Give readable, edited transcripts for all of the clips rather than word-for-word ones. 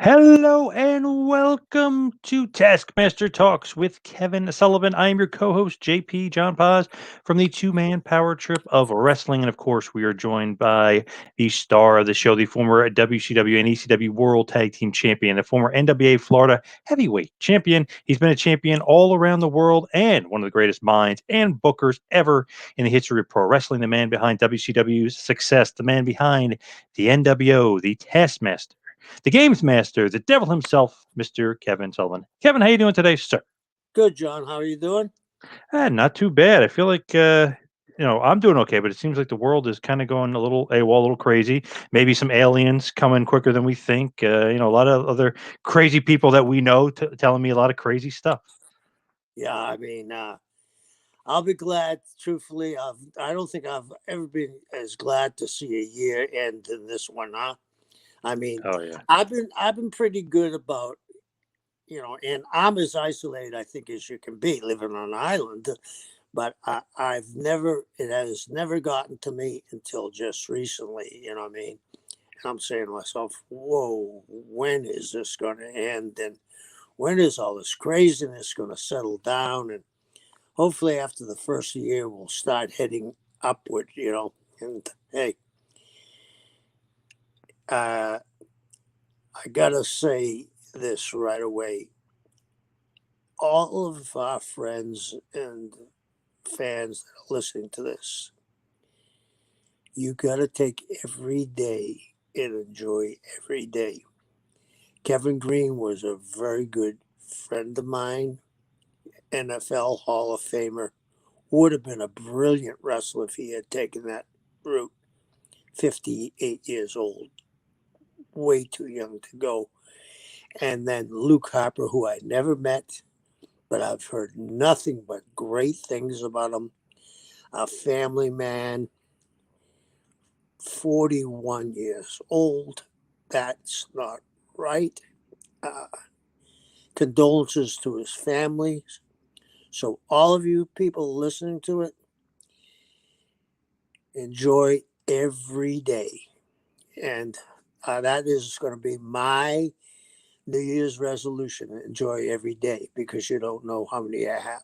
Hello and welcome to Taskmaster Talks with Kevin Sullivan. I am your co-host JP John Paz from the two-man power trip of wrestling, and of course, we are joined by the star of the show, the former WCW and ECW World Tag Team Champion, the former NWA Florida Heavyweight Champion. He's been a champion all around the world and one of the greatest minds and bookers ever in the history of pro wrestling. The man behind WCW's success, the man behind the NWO, the Taskmaster, the games master, the devil himself, Mr. Kevin Sullivan. Kevin, how you doing today, sir? Good, John. How are you doing? Not too bad. I feel like I'm doing okay, but it seems like the world is kind of going a little AWOL, a little crazy. Maybe some aliens coming quicker than we think. A lot of other crazy people that we know telling me a lot of crazy stuff. Yeah, I'll be glad. Truthfully, I don't think I've ever been as glad to see a year end than this one. I mean, Oh yeah. I've been pretty good about and I'm as isolated I think as you can be living on an island. But it has never gotten to me until just recently. You know what I mean? And I'm saying to myself, "Whoa, when is this going to end? And when is all this craziness going to settle down?" And hopefully after the first year we'll start heading upward. And hey, uh, I gotta say this right away. All of our friends and fans that are listening to this, you gotta take every day and enjoy every day. Kevin Green was a very good friend of mine, NFL Hall of Famer, would have been a brilliant wrestler if he had taken that route. 58 years old, way too young to go. And then Luke Harper, who I never met, but I've heard nothing but great things about him. A family man, 41 years old. That's not right. Uh, Condolences to his family. So, all of you people listening to it, enjoy every day. And that is going to be my New Year's resolution. Enjoy every day because you don't know how many I have.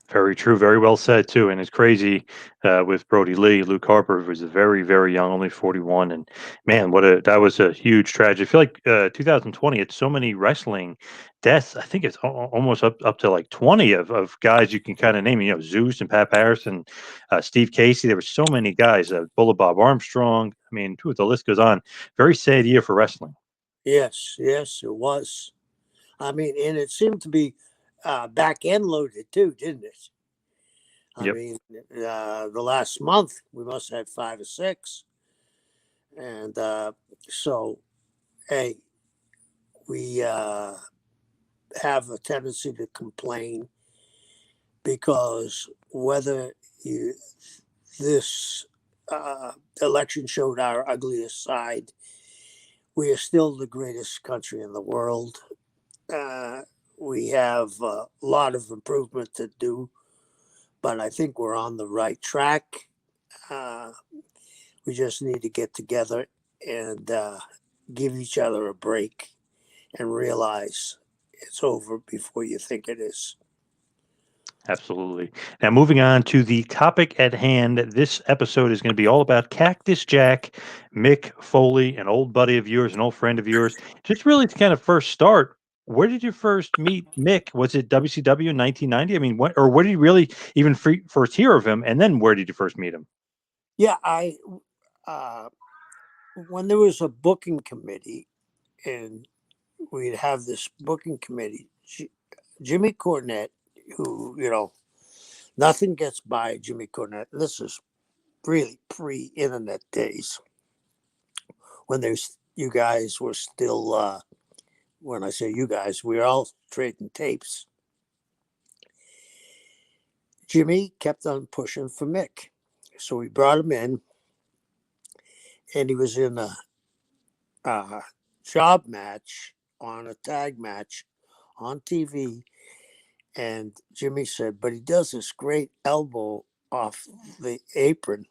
Very true. Very well said too. And it's crazy with Brody Lee. Luke Harper was very, very young, only 41. And man, that was a huge tragedy. I feel like 2020. It's so many wrestling deaths. I think it's almost up to like 20 of guys you can kind of name. Zeus and Pat Patterson, Steve Casey. There were so many guys. Bullet Bob Armstrong. I mean, the list goes on. Very sad year for wrestling. Yes, yes, it was. I mean, and it seemed to be back end loaded too, didn't it? I Yep. mean, the last month we must have had five or six. And so, hey, we have a tendency to complain because whether you, this election showed our ugliest side, we are still the greatest country in the world. Uh, we have a lot of improvement to do, but I think we're on the right track. Uh, we just need to get together and give each other a break and realize it's over before you think it is. Absolutely. Now, moving on to the topic at hand, this episode is going to be all about Cactus Jack, Mick Foley, an old buddy of yours, an old friend of yours. Just really to kind of first start, where did you first meet Mick? Was it WCW in 1990? I mean, where did you really even first hear of him? And then where did you first meet him? Yeah, uh, when there was a booking committee and we'd have this booking committee, Jimmy Cornette, who, nothing gets by Jimmy Cornette. This is really pre internet days when there's, you guys were still, when I say you guys, we were all trading tapes. Jimmy kept on pushing for Mick. So we brought him in, and he was in a job match on a tag match on TV. And Jimmy said, but he does this great elbow off the apron.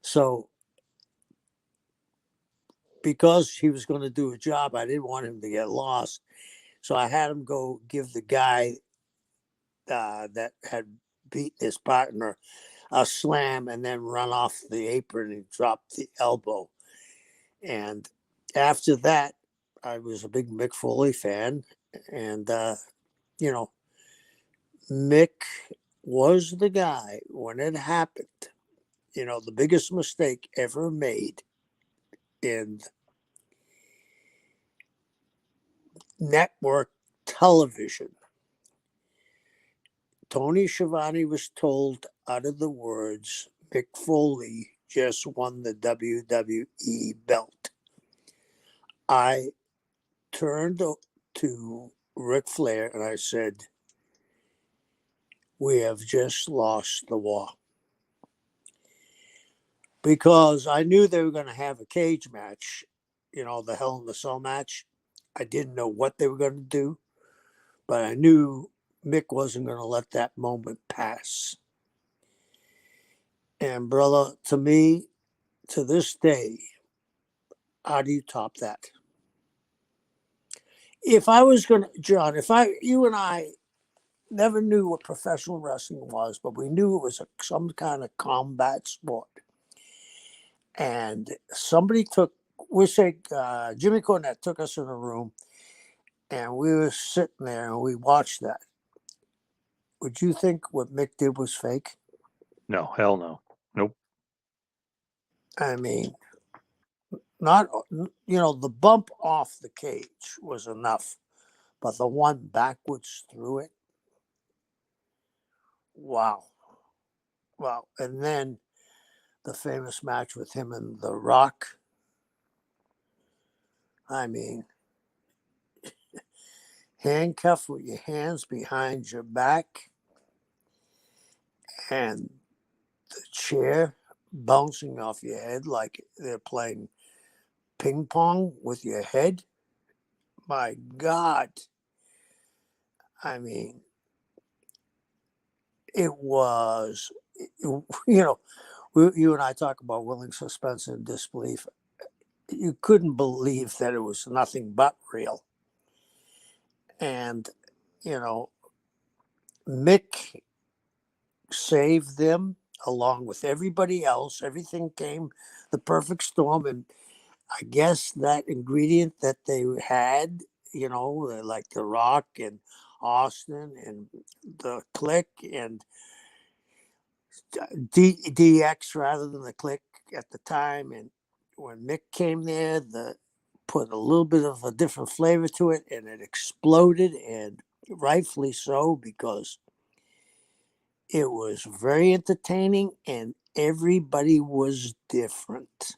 So because he was going to do a job, I didn't want him to get lost. So I had him go give the guy that had beat his partner a slam and then run off the apron and drop the elbow. And after that, I was a big Mick Foley fan. And, you know, Mick was the guy when it happened. You know, the biggest mistake ever made in network television. Tony Schiavone was told out of the words, Mick Foley just won the WWE belt. I turned to Ric Flair and I said, we have just lost the war. Because I knew they were going to have a cage match, you know, the Hell in the Cell match. I didn't know what they were going to do, but I knew Mick wasn't going to let that moment pass. And brother, to me, to this day, how do you top that? If I was going to, John, you and I never knew what professional wrestling was, but we knew it was some kind of combat sport. And somebody we say, Jimmy Cornette took us in a room and we were sitting there and we watched that. Would you think what Mick did was fake? No, hell no. Nope. I mean, not, the bump off the cage was enough, but the one backwards through it, wow. Wow. And then the famous match with him and The Rock. I mean, handcuffed with your hands behind your back and the chair bouncing off your head like they're playing ping pong with your head. My God. I mean, it was, you and I talk about willing suspense and disbelief. You couldn't believe that it was nothing but real. And, Mick saved them along with everybody else. Everything came the perfect storm. And I guess that ingredient that they had, like The Rock and Austin and the Click and DX rather than the Click at the time. And when Mick came there, put a little bit of a different flavor to it, and it exploded, and rightfully so, because it was very entertaining and everybody was different.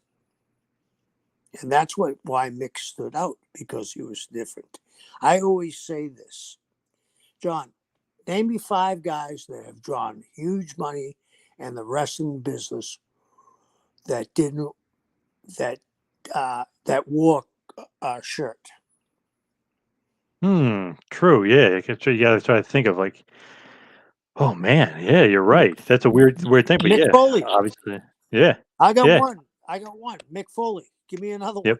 And that's why Mick stood out, because he was different. I always say this, John, name me 5 guys that have drawn huge money in the wrestling business that wore a shirt. True. Yeah. You got to try to think of like, oh man, yeah, you're right. That's a weird thing, but Mick yeah, Foley. obviously, yeah, I got yeah, one. Mick Foley. Give me another one. yep,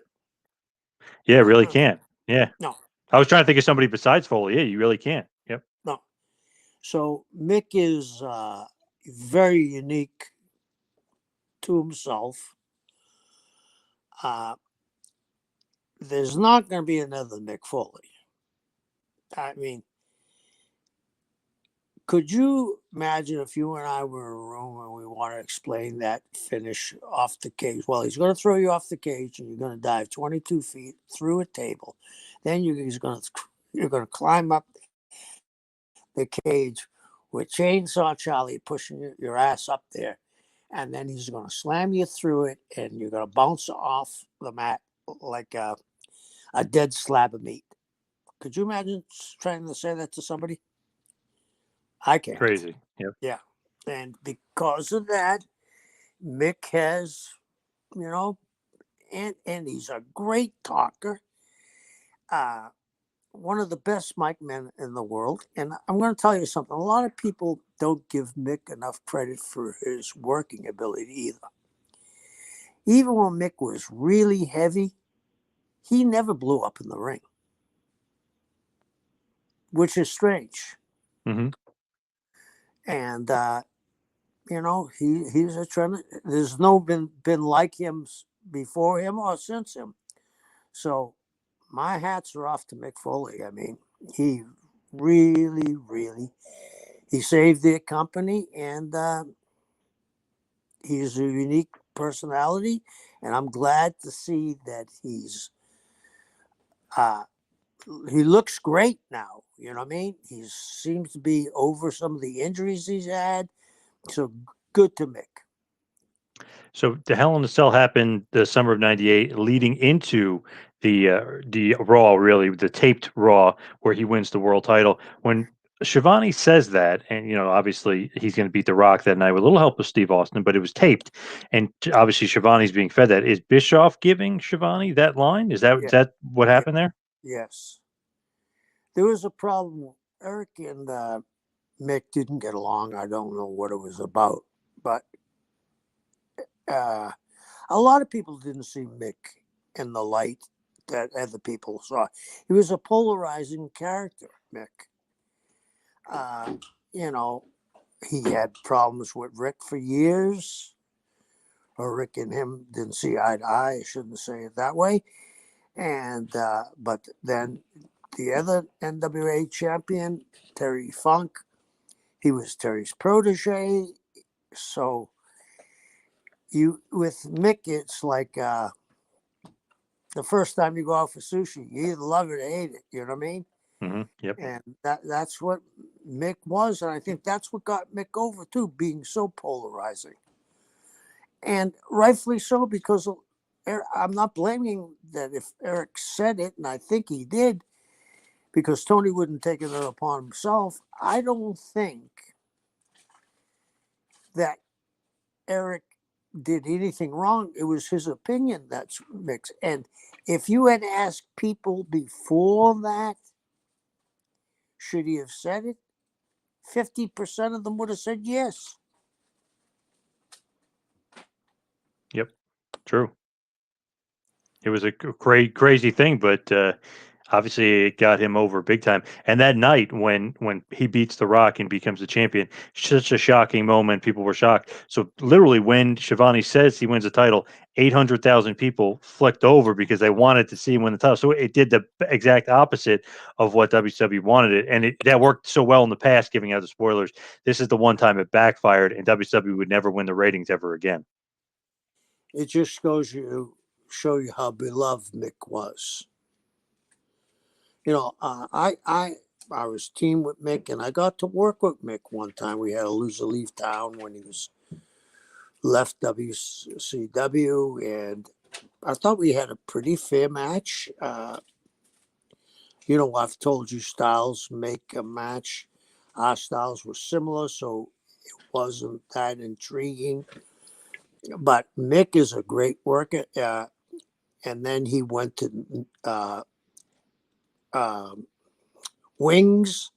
yeah, really can't. Yeah, No, I was trying to think of somebody besides Foley. Yeah, you really can't. Yep. no. So Mick is very unique to himself. There's not going to be another Mick Foley. I mean, could you imagine if you and I were in a room and we want to explain that finish off the cage? Well, he's going to throw you off the cage and you're going to dive 22 feet through a table. Then you're going to climb up the cage with Chainsaw Charlie pushing your ass up there. And then he's going to slam you through it and you're going to bounce off the mat like a dead slab of meat. Could you imagine trying to say that to somebody? I can't. Crazy. Yep. Yeah. And because of that, Mick has, and he's a great talker. One of the best mic men in the world. And I'm going to tell you something. A lot of people don't give Mick enough credit for his working ability either. Even when Mick was really heavy, he never blew up in the ring, which is strange. Hmm. And he's a trend. There's no been like him before him or since him. So my hats are off to Mick Foley. I mean, he really, really he saved their company, and he's a unique personality. And I'm glad to see that uh, he looks great now. You know what I mean? He seems to be over some of the injuries he's had. So good to Mick. So the Hell in a Cell happened the summer of '98, leading into the Raw, really the taped Raw, where he wins the world title. When Shivani says that, and obviously he's going to beat The Rock that night with a little help of Steve Austin, but it was taped, and obviously Shivani's being fed that. Is Bischoff giving Shivani that line? Is that Yeah, is that what yeah, happened there? yes. There was a problem. Eric and Mick didn't get along. I don't know what it was about, but uh, a lot of people didn't see Mick in the light that other people saw. He was a polarizing character, Mick. Uh, you know, he had problems with Rick for years, or Rick and him didn't see eye to eye. I shouldn't say it that way. And but then the other NWA champion, Terry Funk, he was Terry's protege. So you with Mick, it's like the first time you go out for sushi, you either love it or hate it. You know what I mean? Yep. And that's what Mick was, and I think that's what got Mick over too, being so polarizing, and rightfully so, because I'm not blaming that if Eric said it, and I think he did, because Tony wouldn't take it upon himself. I don't think that Eric did anything wrong. It was his opinion that's mixed. And if you had asked people before that, should he have said it? 50% of them would have said yes. Yep. True. It was a crazy thing, but obviously it got him over big time. And that night when he beats The Rock and becomes the champion, such a shocking moment. People were shocked. So literally, when Shivani says he wins the title, 800,000 people flicked over because they wanted to see him win the title. So it did the exact opposite of what WWE wanted it, and that worked so well in the past. Giving out the spoilers, this is the one time it backfired, and WWE would never win the ratings ever again. It just show you how beloved Mick was. I was team with Mick, and I got to work with Mick one time. We had to lose a leave town when he was left WCW, and I thought we had a pretty fair match. I've told you styles make a match. Our styles were similar, so it wasn't that intriguing. But Mick is a great worker, and then he went to um Wings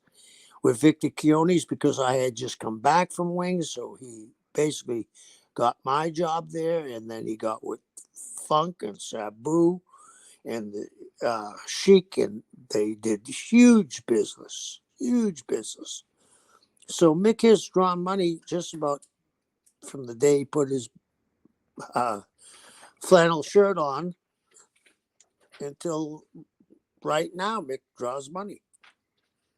with Victor Quinones because I had just come back from Wings, so he basically got my job there, and then he got with Funk and Sabu and Chic, and they did huge business. So Mick has drawn money just about from the day he put his uh, flannel shirt on until right now. Mick draws money.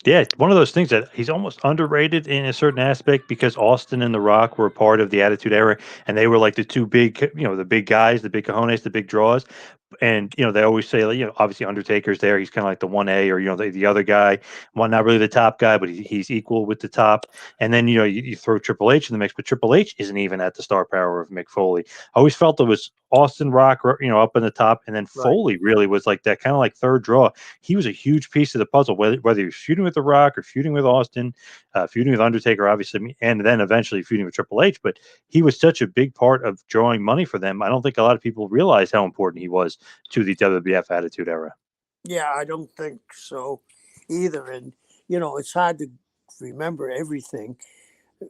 Yeah, it's one of those things that he's almost underrated in a certain aspect because Austin and The Rock were part of the Attitude Era, and they were like the two big, the big guys, the big cojones, the big draws. And they always say, like, obviously Undertaker's there. He's kind of like the 1A, or the other guy, well, not really the top guy, but he's equal with the top. And then you throw Triple H in the mix, but Triple H isn't even at the star power of Mick Foley. I always felt it was Austin, Rock, up in the top, and then Right. Foley really was like that kind of like third draw. He was a huge piece of the puzzle, whether he was feuding with The Rock or feuding with Austin, feuding with Undertaker, obviously, and then eventually feuding with Triple H. But he was such a big part of drawing money for them. I don't think a lot of people realize how important he was to the WWF Attitude Era. Yeah, I don't think so either. And, it's hard to remember everything.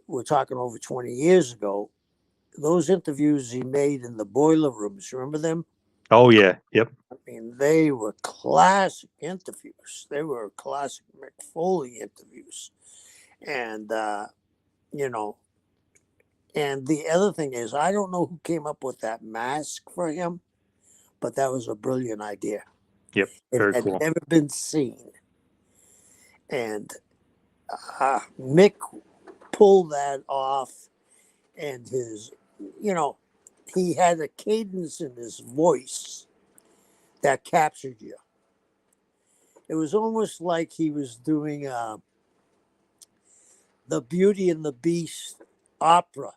We're talking over 20 years ago. Those interviews he made in the boiler rooms, remember them? Oh yeah, yep. mean, they were classic interviews. They were classic Mick Foley interviews. And, you know, and the other thing is, I don't know who came up with that mask for him, but that was a brilliant idea. Yep. It Very had cool. never been seen. And Mick pulled that off, and his, you know, he had a cadence in his voice that captured you. It was almost like he was doing the Beauty and the Beast opera,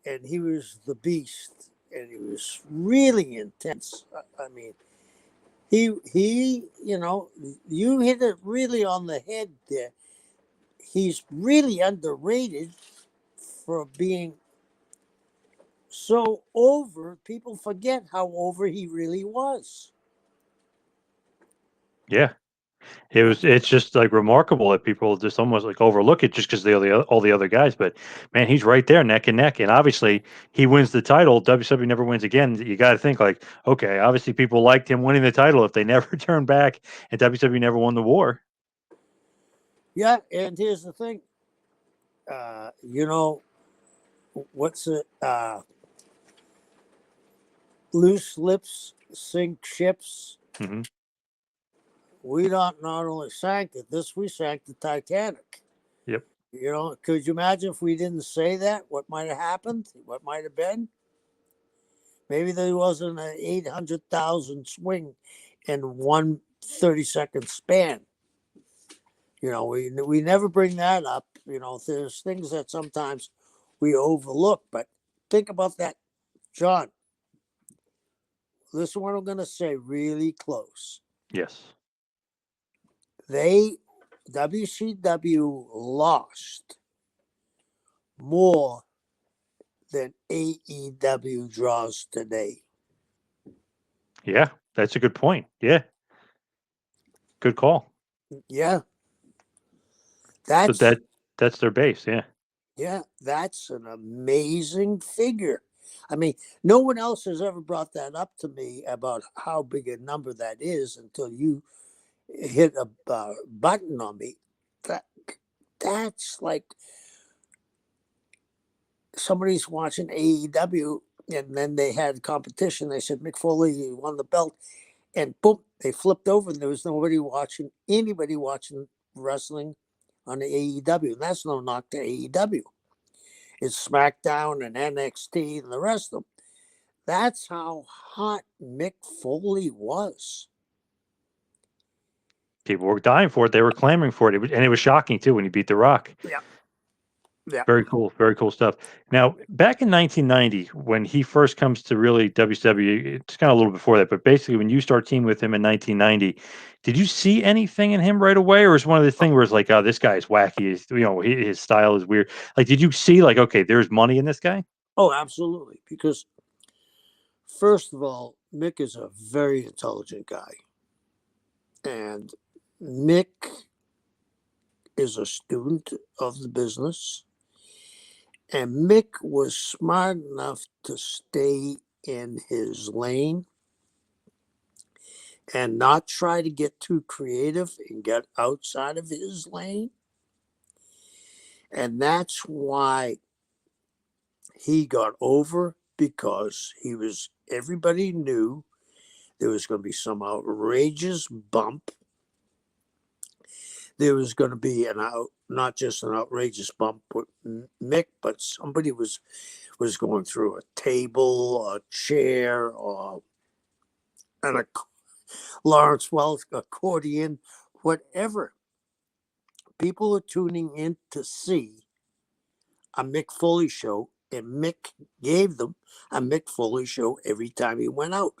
and he was the Beast, and he was really intense. I mean, you know, you hit it really on the head there. He's really underrated for being so over. People forget how over he really was. Yeah. It's just like remarkable that people just almost like overlook it just because they are all the other guys. But man, he's right there neck and neck. And obviously he wins the title. WWE never wins again. You got to think like, okay, obviously people liked him winning the title if they never turned back and WWE never won the war. Yeah, and here's the thing. You know, what's it? Loose lips sink ships. Hmm. We not only sank it, we sank the Titanic. Yep. You know, could you imagine if we didn't say that? What might have happened? What might have been? Maybe there wasn't an 800,000 swing in one 30-second span. You know, we never bring that up. You know, there's things that sometimes we overlook, but think about that, John. Listen, what I'm going to say really close. Yes. WCW lost more than AEW draws today. Yeah, that's a good point. Yeah. Good call. Yeah, So that's that's their base. Yeah. that's an amazing figure. I mean, no one else has ever brought that up to me about how big a number that is until you hit a button on me. That that's like somebody's watching AEW, and then they had competition. They said Mick Foley won the belt, and boom, they flipped over, and there was anybody watching wrestling on the AEW. And that's no knock to AEW. It's SmackDown and NXT and the rest of them. That's how hot Mick Foley was. People were dying for it. They were clamoring for it. And it was shocking too when he beat The Rock. Yeah. Yeah. Very cool stuff. Now, back in 1990, when he first comes to really WCW, it's kind of a little before that, but basically when you start teaming with him in 1990, did you see anything in him right away, or is one of the things where it's like, oh, this guy is wacky, his style is weird? Like, did you see like, okay, there's money in this guy? Oh, absolutely. Because first of all, Mick is a very intelligent guy, and Mick is a student of the business. And Mick was smart enough to stay in his lane and not try to get too creative and get outside of his lane. And that's why he got over, because everybody knew there was going to be some outrageous bump. There was going to be not just an outrageous bump with Mick, but somebody was going through a table, a chair, or a Lawrence Welk accordion, whatever. People are tuning in to see a Mick Foley show, and Mick gave them a Mick Foley show every time he went out.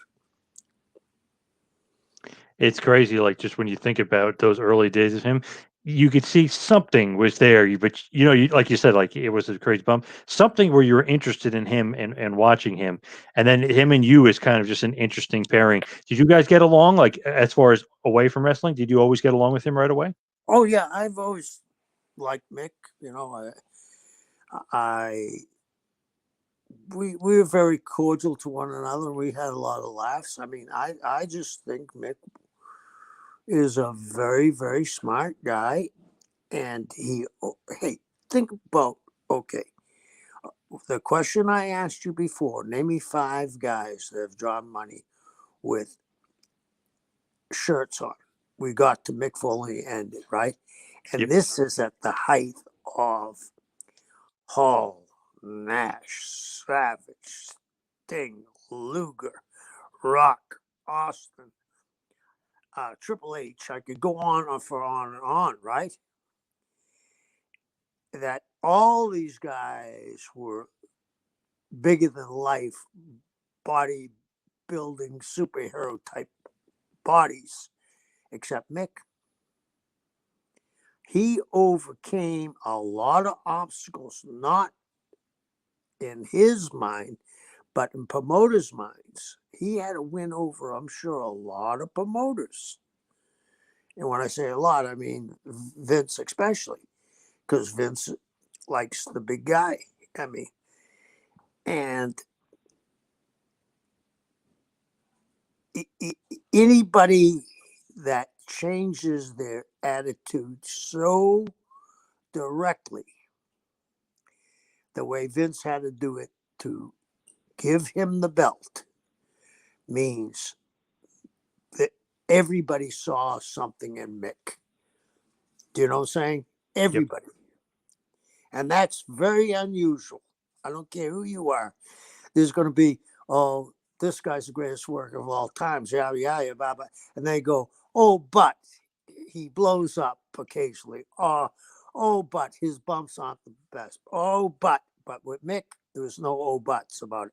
It's crazy, like, just when you think about those early days of him, you could see something was there, but, like you said, like, it was a crazy bump. Something where you're interested in him and watching him, and then him and you is kind of just an interesting pairing. Did you guys get along, like, as far as away from wrestling? Did you always get along with him right away? Oh yeah, I've always liked Mick. You know, I we were very cordial to one another. We had a lot of laughs. I mean, I just think Mick is a very, very smart guy. And hey, think about, okay, the question I asked you before, name me 5 guys that have drawn money with shirts on. We got to Mick Foley ended, right? And Yep. this is at the height of Hall, Nash, Savage, Sting, Luger, Rock, Austin, Triple H. I could go on for on and on, right? That all these guys were bigger than life, bodybuilding superhero type bodies, except Mick. He overcame a lot of obstacles, not in his mind, but in promoters' minds. He had to win over, I'm sure, a lot of promoters. And when I say a lot, I mean Vince especially, because Vince likes the big guy. I mean, and anybody that changes their attitude so directly, the way Vince had to do it to give him the belt, means that everybody saw something in Mick. Do you know what I'm saying? Yep. Everybody. And that's very unusual. I don't care who you are. There's going to be, oh, this guy's the greatest worker of all times. Yeah, yeah, yeah, blah, blah. And they go, oh, but he blows up occasionally. Oh, but his bumps aren't the best. Oh, but with Mick, there was no oh buts about it.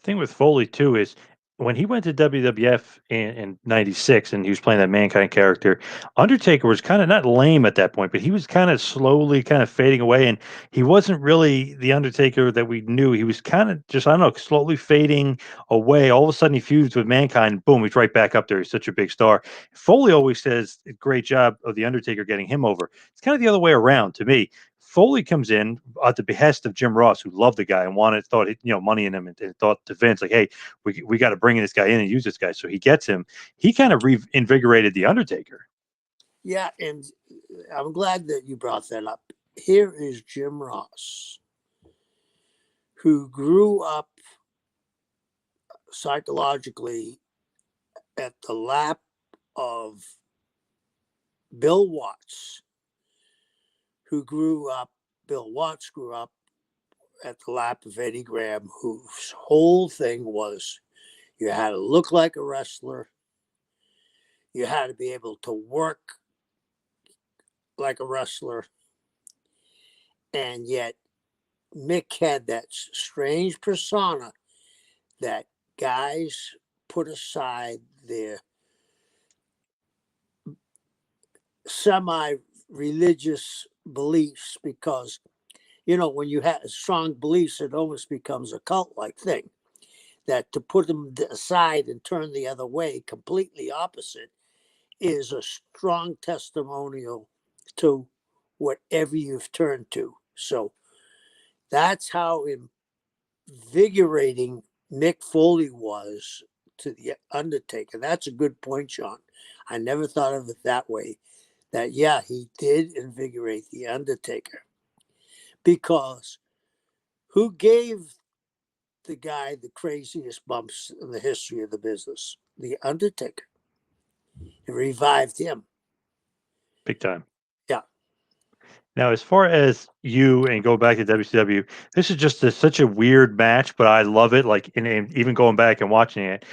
Thing with Foley too is when he went to WWF in '96 and he was playing that Mankind character, Undertaker was kind of not lame at that point, but he was kind of slowly kind of fading away, and he wasn't really the Undertaker that we knew. He was kind of just I don't know, slowly fading away. All of a sudden, he feuds with Mankind. Boom, he's right back up there. He's such a big star. Foley always says, "Great job of the Undertaker getting him over." It's kind of the other way around to me. Foley comes in at the behest of Jim Ross, who loved the guy and thought money in him, and thought to Vince like, "Hey, we got to bring this guy in and use this guy." So he gets him. He kind of reinvigorated the Undertaker. Yeah, and I'm glad that you brought that up. Here is Jim Ross, who grew up psychologically at the lap of Bill Watts, Bill Watts grew up at the lap of Eddie Graham, whose whole thing was you had to look like a wrestler, you had to be able to work like a wrestler, and yet Mick had that strange persona that guys put aside their semi religious beliefs because, when you have strong beliefs, it almost becomes a cult like thing. That to put them aside and turn the other way, completely opposite, is a strong testimonial to whatever you've turned to. So that's how invigorating Mick Foley was to the Undertaker. That's a good point, John. I never thought of it that way. That, yeah, he did invigorate the Undertaker. Because who gave the guy the craziest bumps in the history of the business? The Undertaker. It revived him. Big time. Yeah. Now, as far as you and go back to WCW, this is just such a weird match, but I love it. Like, and even going back and watching it,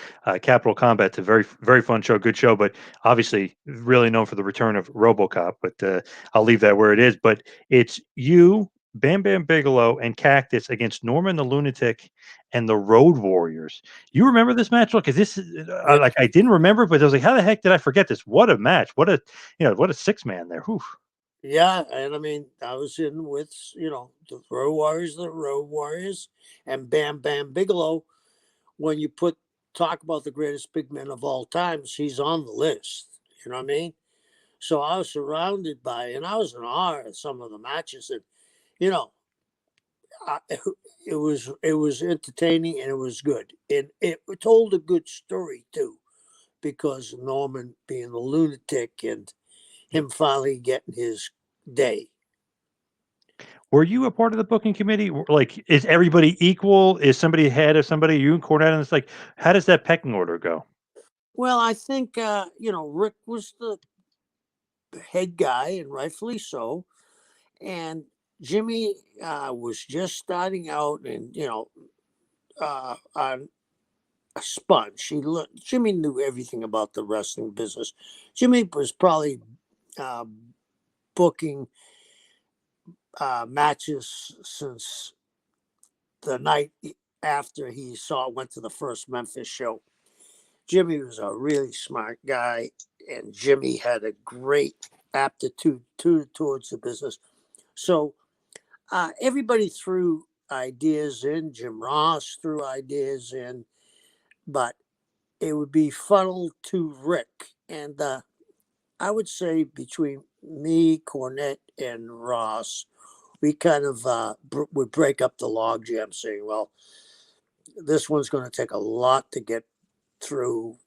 Capital Combat's a very, very fun show, good show, but obviously really known for the return of RoboCop. But I'll leave that where it is. But it's you, Bam Bam Bigelow, and Cactus against Norman the Lunatic and the Road Warriors. You remember this match? Because this is Yeah. like I didn't remember, but I was like, how the heck did I forget this? What a match! What a 6-man there. Whew. Yeah, and I mean, I was in with, the Road Warriors, and Bam Bam Bigelow. When you talk about the greatest big men of all times, he's on the list. You know what I mean? So I was surrounded by, and I was in awe at some of the matches. And, you know, I, it was entertaining and it was good, and it told a good story too, because Norman being the lunatic and him finally getting his day. Were you a part of the booking committee? Like, is everybody equal? Is somebody ahead of somebody? You and Cornette, and it's like, how does that pecking order go? Well, I think Rick was the head guy, and rightfully so. And Jimmy was just starting out, and on a sponge. Jimmy knew everything about the wrestling business. Jimmy was probably uh, booking matches since the night after he went to the first Memphis show. Jimmy was a really smart guy, and Jimmy had a great aptitude towards the business. So everybody threw ideas in. Jim Ross threw ideas in, but it would be funneled to Rick. And I would say between me, Cornette, and Ross, we kind of would break up the logjam, saying, well, this one's going to take a lot to get through,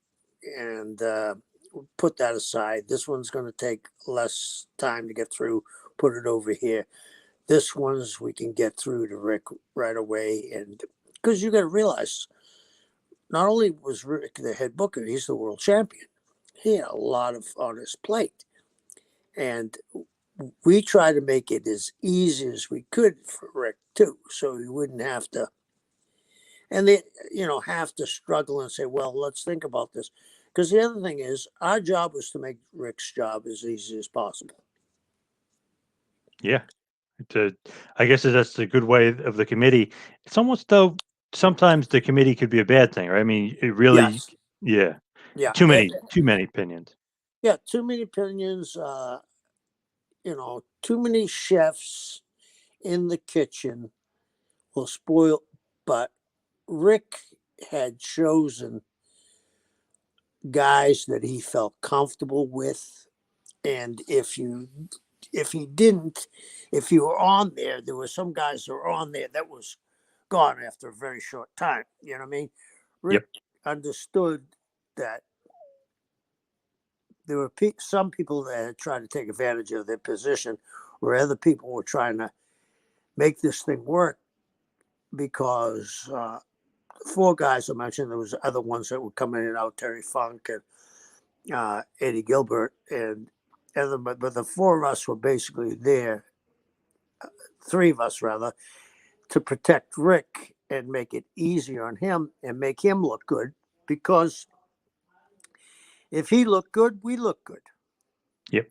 and put that aside. This one's going to take less time to get through, put it over here. This one's we can get through to Rick right away. And because you got to realize, not only was Rick the head booker, he's the world champion. He had a lot on his plate. And we try to make it as easy as we could for Rick too, so he wouldn't have to, and they, have to struggle and say, well, let's think about this. Because the other thing is, our job was to make Rick's job as easy as possible. Yeah. To, I guess that's the good way of the committee. It's almost though sometimes the committee could be a bad thing, right? I mean, it really, Yes. yeah, Yeah. too many opinions. Yeah. Too many opinions. Too many chefs in the kitchen will spoil. But Rick had chosen guys that he felt comfortable with, and if he didn't, if you were on there were some guys that were on there that was gone after a very short time. You know what I mean? Yep. Rick understood that there were some people that had tried to take advantage of their position, where other people were trying to make this thing work, because four guys I mentioned, there was other ones that would come in and out, Terry Funk and Eddie Gilbert, and other, but the four of us were basically there, three of us rather, to protect Rick and make it easier on him and make him look good, because if he looked good, we look good. Yep.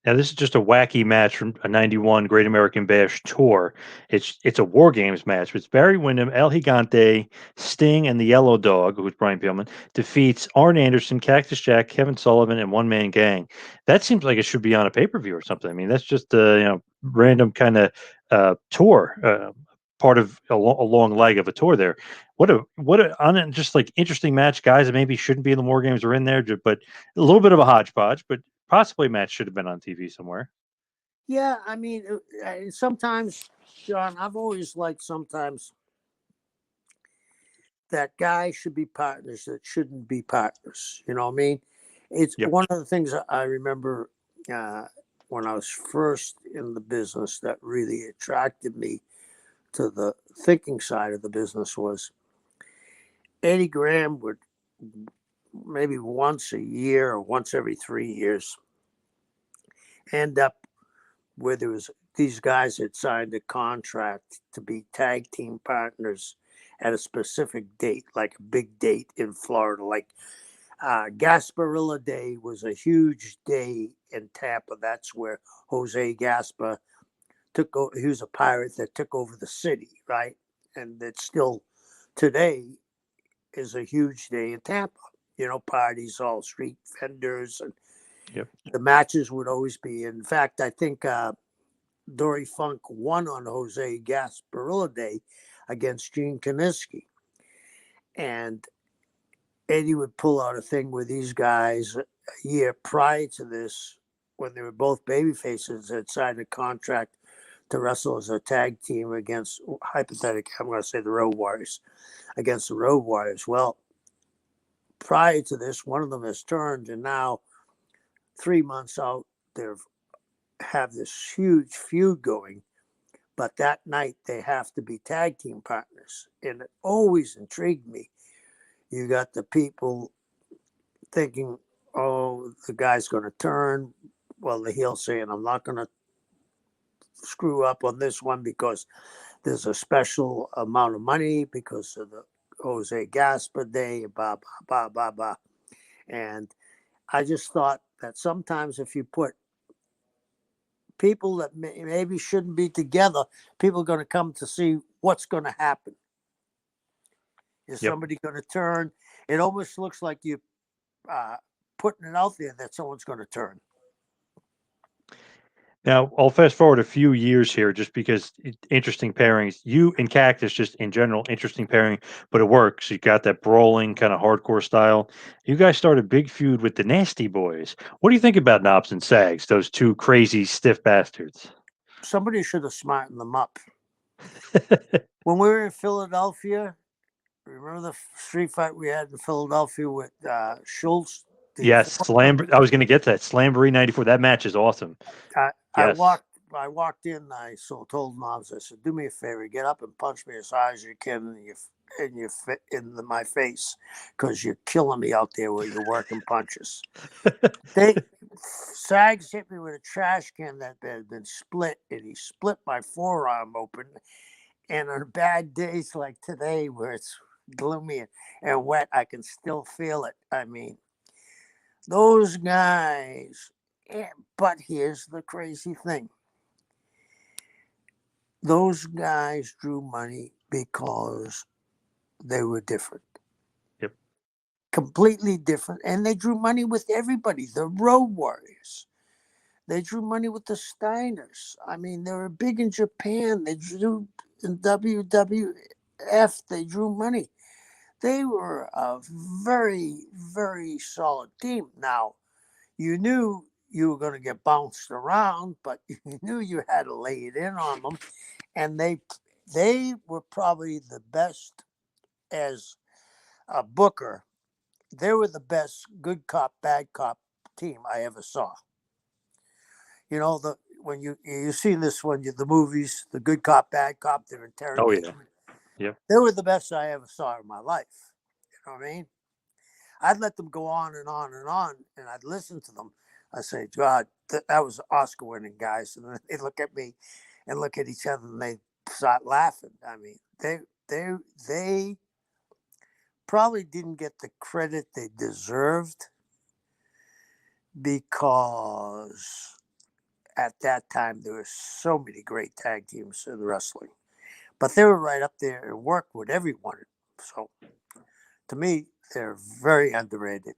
Now this is just a wacky match from a '91 Great American Bash tour. It's a War Games match. It's Barry Windham, El Gigante, Sting, and the Yellow Dog, who's Brian Pillman, defeats Arn Anderson, Cactus Jack, Kevin Sullivan, and One Man Gang. That seems like it should be on a pay-per-view or something. I mean, that's just a random kind of tour, part of a long leg of a tour there. Just like interesting match. Guys that maybe shouldn't be in the War Games are in there, but a little bit of a hodgepodge, but possibly match should have been on TV somewhere. Yeah, I mean, sometimes, John, I've always liked sometimes that guys should be partners that shouldn't be partners. You know what I mean? It's Yep. one of the things I remember when I was first in the business that really attracted me to the thinking side of the business was Eddie Graham would maybe once a year or once every 3 years end up where there was these guys had signed a contract to be tag team partners at a specific date, like a big date in Florida. Like Gasparilla Day was a huge day in Tampa. That's where Jose Gaspar took over. He was a pirate that took over the city, right? And that still today is a huge day in Tampa. Parties, all street vendors, and Yep. the matches would always be. In fact, I think Dory Funk won on Jose Gasparilla Day against Gene Kaniski. And Eddie would pull out a thing with these guys a year prior to this, when they were both baby faces, had signed a contract to wrestle as a tag team against, hypothetically, I'm going to say the Road Warriors, against the Road Warriors. Well, prior to this, one of them has turned, and now 3 months out, they have this huge feud going. But that night, they have to be tag team partners. And it always intrigued me. You got the people thinking, oh, the guy's going to turn. Well, the heel saying, I'm not going to screw up on this one because there's a special amount of money because of the Jose Gasper Day, blah, blah, blah, blah, blah. And I just thought that sometimes if you put people that maybe shouldn't be together, people are going to come to see what's going to happen. Is somebody going to turn? It almost looks like you putting it out there that someone's going to turn. Now, I'll fast forward a few years here just because interesting pairings. You and Cactus, just in general, interesting pairing, but it works. You got that brawling kind of hardcore style. You guys started a big feud with the Nasty Boys. What do you think about Knobs and Sags, those two crazy, stiff bastards? Somebody should have smartened them up. When we were in Philadelphia, remember the street fight we had in Philadelphia with Schultz? Yes, Slam. I was going to get that Slamboree '94. That match is awesome. I walked in. I told Knobs, I said, "Do me a favor, get up and punch me as hard as you can in my face, because you're killing me out there with your working punches." Sags hit me with a trash can that had been split, and he split my forearm open. And on bad days like today, where it's gloomy and wet, I can still feel it. I mean, those guys. But here's the crazy thing. Those guys drew money because they were different. Yep. Completely different. And they drew money with everybody. The Road Warriors. They drew money with the Steiners. I mean, they were big in Japan. They drew in WWF. They drew money. They were a very, very solid team. Now, you knew you were going to get bounced around, but you knew you had to lay it in on them. And they were probably the best as a booker. They were the best good cop, bad cop team I ever saw. You know, when you see this when the movies, the good cop, bad cop, they're interrogating. Oh yeah, yeah. They were the best I ever saw in my life. You know what I mean? I'd let them go on and on and on, and I'd listen to them. I say, God, that was Oscar-winning guys, and then they look at me and look at each other, and they start laughing. I mean, they probably didn't get the credit they deserved because at that time there were so many great tag teams in wrestling, but they were right up there and worked with everyone. So to me, they're very underrated.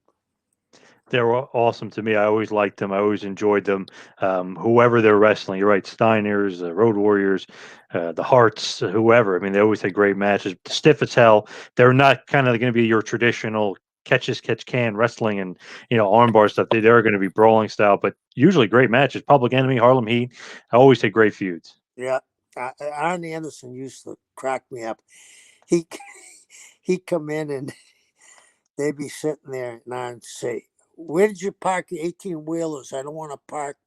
They were awesome to me. I always liked them. I always enjoyed them. Whoever they're wrestling, you're right, Steiners, Road Warriors, the Hearts, whoever. I mean, they always had great matches. Stiff as hell. They're not kind of going to be your traditional catch can wrestling and armbar stuff. They're going to be brawling style, but usually great matches. Public Enemy, Harlem Heat. I always had great feuds. Yeah, Arn Anderson used to crack me up. He'd come in and they'd be sitting there, and I'd say, "Where did you park the 18-wheelers? I don't want to park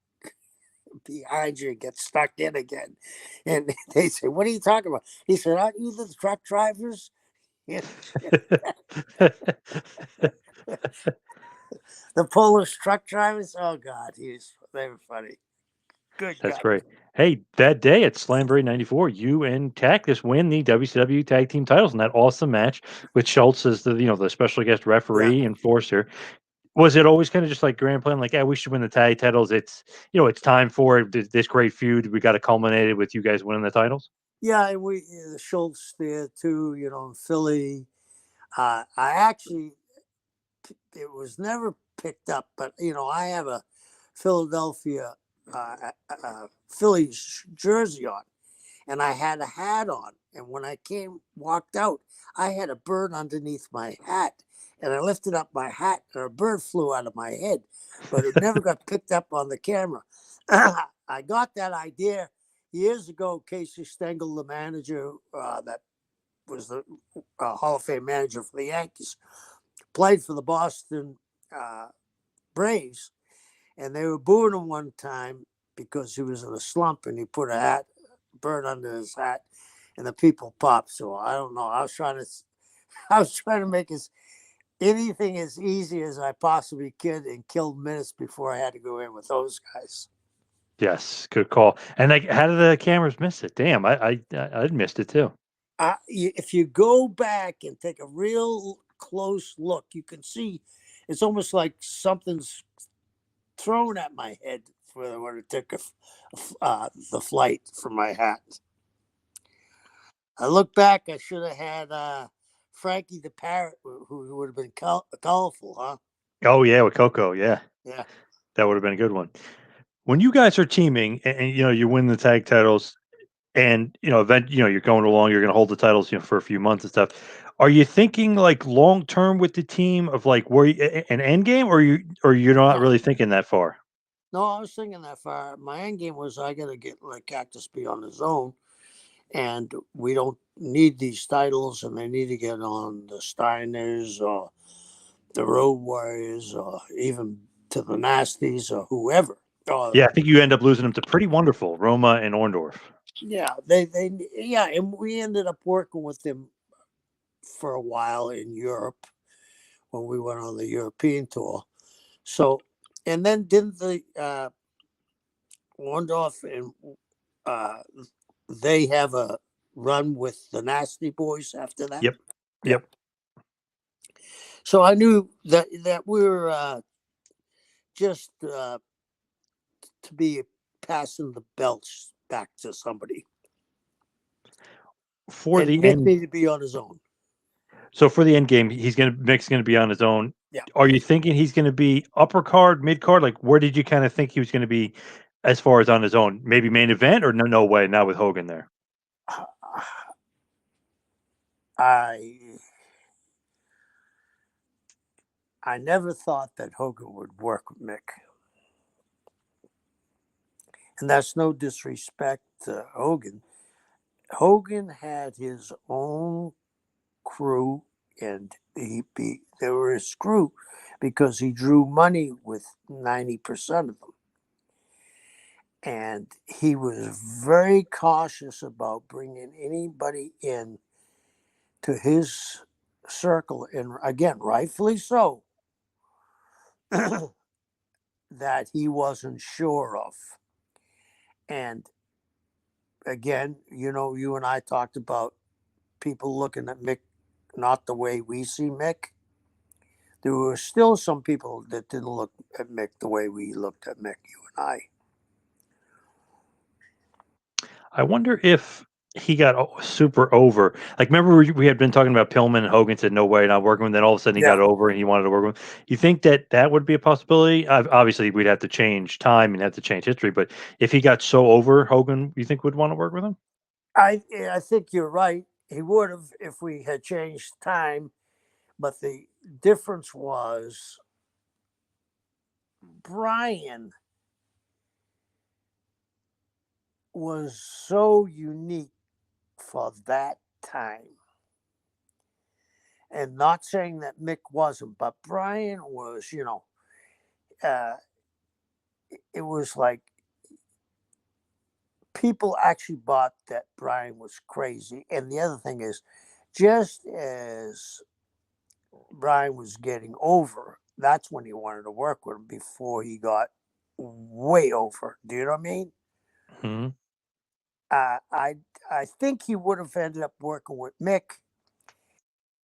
behind you and get stuck in again." And they say, "What are you talking about?" He said, "Aren't you the truck drivers?" The Polish truck drivers. Oh God, they were funny. Good That's God. great. Hey, that day at Slamboree '94, you and Cactus win the WCW Tag Team titles in that awesome match with Schultz as the special guest referee and enforcer. Was it always kind of just like grand plan, like, yeah, we should win the tag titles? It's time for it. This great feud. We got to culminate it with you guys winning the titles. Yeah, and the Schultz there too. In Philly. I actually, it was never picked up, but I have a Philadelphia Phillies jersey on, and I had a hat on, and when I walked out, I had a bird underneath my hat, and I lifted up my hat, and a bird flew out of my head, but it never got picked up on the camera. I got that idea. years ago, Casey Stengel, the manager that was the Hall of Fame manager for the Yankees, played for the Boston uh, Braves, and they were booing him one time because he was in a slump and he put a bird under his hat, and the people popped. So I don't know. I was trying to make anything as easy as I possibly could and kill minutes before I had to go in with those guys. Yes, good call. And like, how did the cameras miss it? Damn, I missed it too. If you go back and take a real close look, you can see it's almost like something's thrown at my head when it took the flight from my hat. I look back, I should have had Frankie the Parrot, who would have been colorful, huh? Oh yeah, with Coco, yeah, Yeah. that would have been a good one. When you guys are teaming and you win the tag titles and you're going along, you're going to hold the titles for a few months and stuff. Are you thinking like long term with the team of like where an end game, or you're not No, really thinking that far? no, I was thinking that far. My end game was I got to get like Cactus be on his own, and we don't need these titles, and they need to get on the Steiners or the Road Warriors or even to the Nasties or whoever. Yeah, I think you end up losing them to Pretty Wonderful, Roma and Orndorff. Yeah, yeah, and we ended up working with them for a while in Europe when we went on the European tour. So, and then didn't the Orndorff and uh, they have a run with the Nasty Boys after that? Yep, Yeah. yep. So I knew that we were just to be passing the belts back to somebody, For and the Mick end, needed to be on his own. so for the end game, Mick's gonna be on his own. Yeah. Are you thinking he's gonna be upper card, mid card? Like, where did you kind of think he was gonna be as far as on his own? Maybe main event, or no way, not with Hogan there. I I never thought that Hogan would work with Mick, and that's no disrespect to Hogan. Hogan had his own crew, and they were his crew because he drew money with 90% of them, and he was very cautious about bringing anybody in to his circle, and again, rightfully so, that he wasn't sure of. And again, you and I talked about people looking at Mick not the way we see Mick. There were still some people that didn't look at Mick the way we looked at Mick, you and I. I wonder if he got super over. Like, remember we had been talking about Pillman and Hogan said no way, not working with. Then all of a sudden he Yeah. got over and he wanted to work with. You think that would be a possibility? Obviously, we'd have to change time and have to change history. But if he got so over, Hogan, you think would want to work with him? I think you're right. He would have if we had changed time, but the difference was Brian was so unique for that time. And not saying that Mick wasn't, but Brian was, uh, it was like people actually bought that Brian was crazy. And the other thing is, just as Brian was getting over, that's when he wanted to work with him before he got way over. Do you know what I mean? Hmm. Uh, I I think he would have ended up working with Mick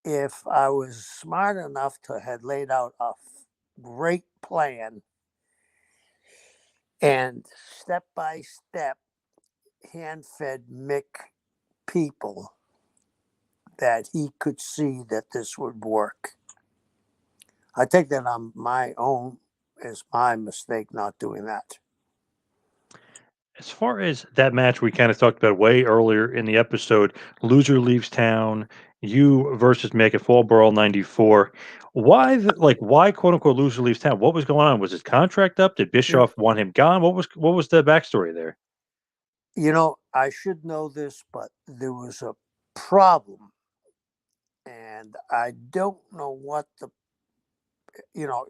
if I was smart enough to had laid out a great plan and step by step hand fed Mick people that he could see that this would work. I take that on my own as my mistake not doing that. As far as that match, we kind of talked about way earlier in the episode. Loser leaves town. You versus Mick at Fall Brawl '94. Why quote unquote loser leaves town? What was going on? Was his contract up? Did Mm, Bischoff want him gone? What was the backstory there? I should know this, but there was a problem, and I don't know what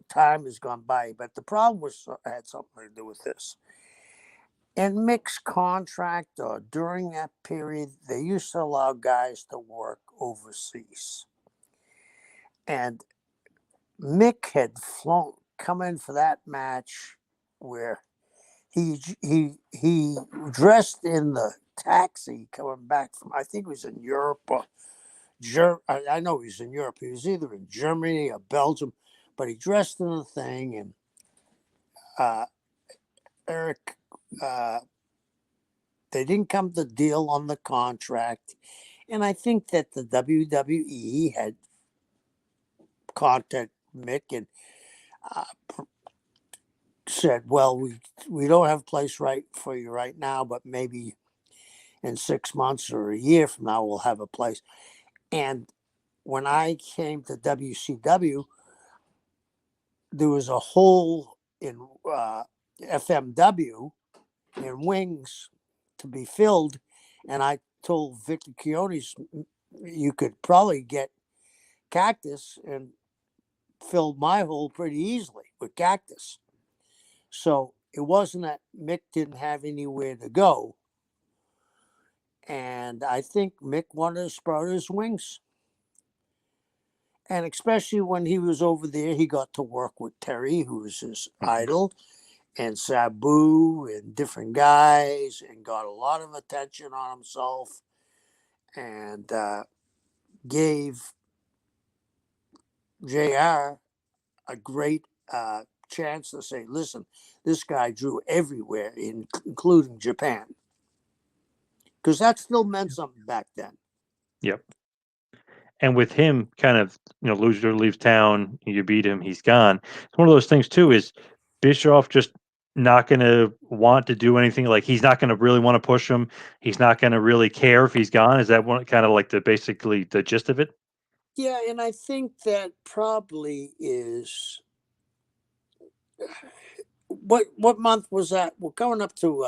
time has gone by, but the problem had something to do with this. In Mick's contract, or during that period, they used to allow guys to work overseas. And Mick had come in for that match where he dressed in the taxi coming back from, I think it was in Europe or I know he was in Europe. He was either in Germany or Belgium, but he dressed in the thing, and uh, Eric, they didn't come to deal on the contract, and I think that the WWE had contacted Mick and uh, said, "Well, we don't have a place right for you right now, but maybe in 6 months or a year from now we'll have a place." And when I came to WCW, there was a hole in FMW in wings to be filled, and I told Victor Chionis you could probably get Cactus and fill my hole pretty easily with Cactus. So it wasn't that Mick didn't have anywhere to go, and I think Mick wanted to spread his wings. And especially when he was over there, he got to work with Terry, who was his idol, and Sabu and different guys, and got a lot of attention on himself, and gave JR a great chance to say, listen, this guy drew everywhere, including Japan. Because that still meant something back then. Yep. And with him kind of, loser leaves town, you beat him, he's gone. It's one of those things too, is Bischoff just not gonna want to do anything, like he's not gonna really want to push him. He's not gonna really care if he's gone. Is that one kind of like basically the gist of it? Yeah, and I think that probably is what month was that? We're coming up to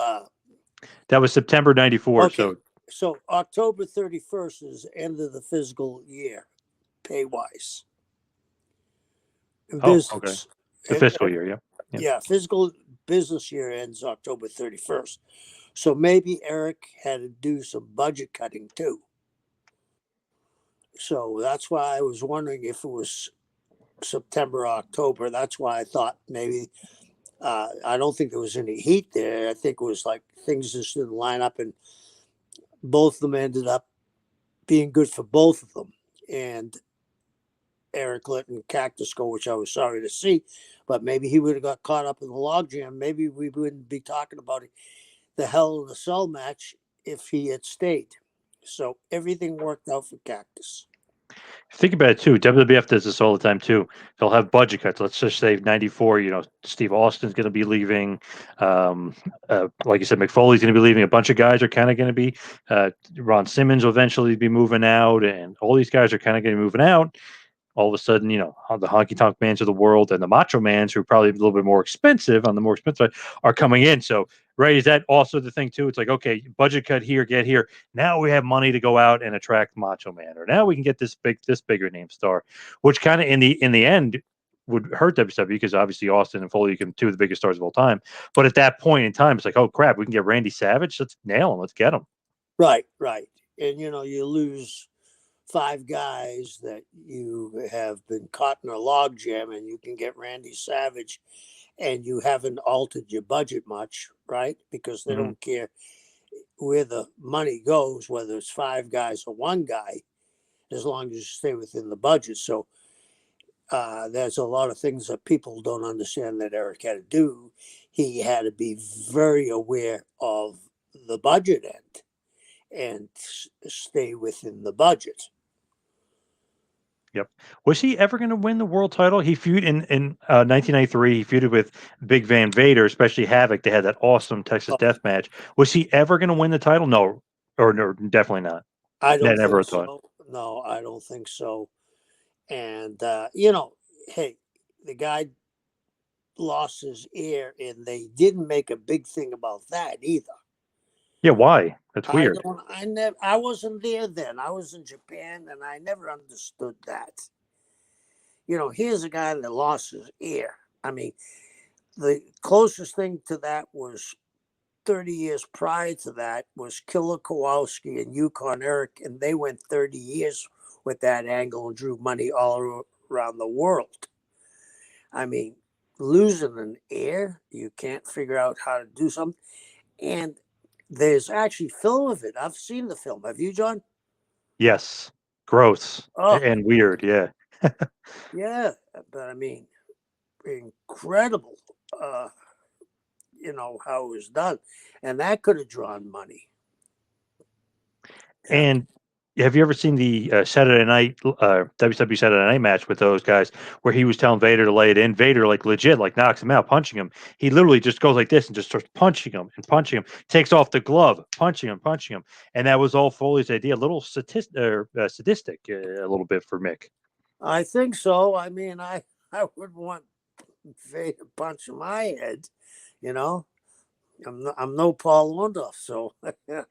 That was September 94. okay. So So October 31st is the end of the fiscal year, pay wise. In okay. business. The fiscal year, yeah. Yeah. Yeah, fiscal business year ends October 31st. So maybe Eric had to do some budget cutting too. So that's why I was wondering if it was September, October. That's why I thought maybe I don't think there was any heat there. I think it was like things just didn't line up, and both of them ended up being good for both of them. And Eric let Cactus go, which I was sorry to see, but maybe he would have got caught up in the logjam. Maybe we wouldn't be talking about the Hell in the Cell match if he had stayed. So everything worked out for Cactus. Think about it too. WWF does this all the time too. They'll have budget cuts. Let's just say 94, Steve Austin's going to be leaving. Like you said, Mick Foley's going to be leaving. A bunch of guys are kind of going to be, Ron Simmons will eventually be moving out, and all these guys are kind of going to be moving out. All of a sudden, the honky tonk mans of the world and the macho mans, who are probably a little bit more expensive on the more expensive side, are coming in. So, right, is that also the thing too? It's like, okay, budget cut here, get here. Now we have money to go out and attract Macho Man, or now we can get this bigger name star, which kind of in the end would hurt WWE, because obviously Austin and Foley can two of the biggest stars of all time. But at that point in time, it's like, oh crap, we can get Randy Savage. Let's nail him. Let's get him. Right, right. And you lose five guys that you have been caught in a logjam, and you can get Randy Savage, and you haven't altered your budget much, right? Because they Mm-hmm. don't care where the money goes, whether it's five guys or one guy, as long as you stay within the budget. So there's a lot of things that people don't understand that Eric had to do. He had to be very aware of the budget end and stay within the budget. Yep. Was he ever going to win the world title? He feuded in 1993. He feuded with Big Van Vader, especially Havoc. They had that awesome Texas Death match. Was he ever going to win the title? No, or no, definitely not. I don't Never think thought. so. No, I don't think so. And hey, the guy lost his ear, and they didn't make a big thing about that either. Yeah, why? That's I weird. don't. I wasn't there then. I was in Japan, and I never understood that. Here's a guy that lost his ear. I mean, the closest thing to that was 30 years prior to that was Killer Kowalski and Yukon Eric, and they went 30 years with that angle and drew money all around the world. I mean, losing an ear, you can't figure out how to do something. And there's actually film of it. I've seen the film. Have you, John? Yes. Gross Oh, and weird. Yeah. yeah. But I mean, incredible, uh, how it was done. And that could have drawn money. Yeah. And have you ever seen the Saturday night WWE Saturday Night match with those guys where he was telling Vader to lay it in? Vader like legit like knocks him out, punching him. He literally just goes like this and just starts punching him and punching him. Takes off the glove, punching him, and that was all Foley's idea. A little sadistic, a little bit for Mick. I think so. I mean, I would want Vader punching my head, you know. I'm no Paul Orndorff, so Yeah.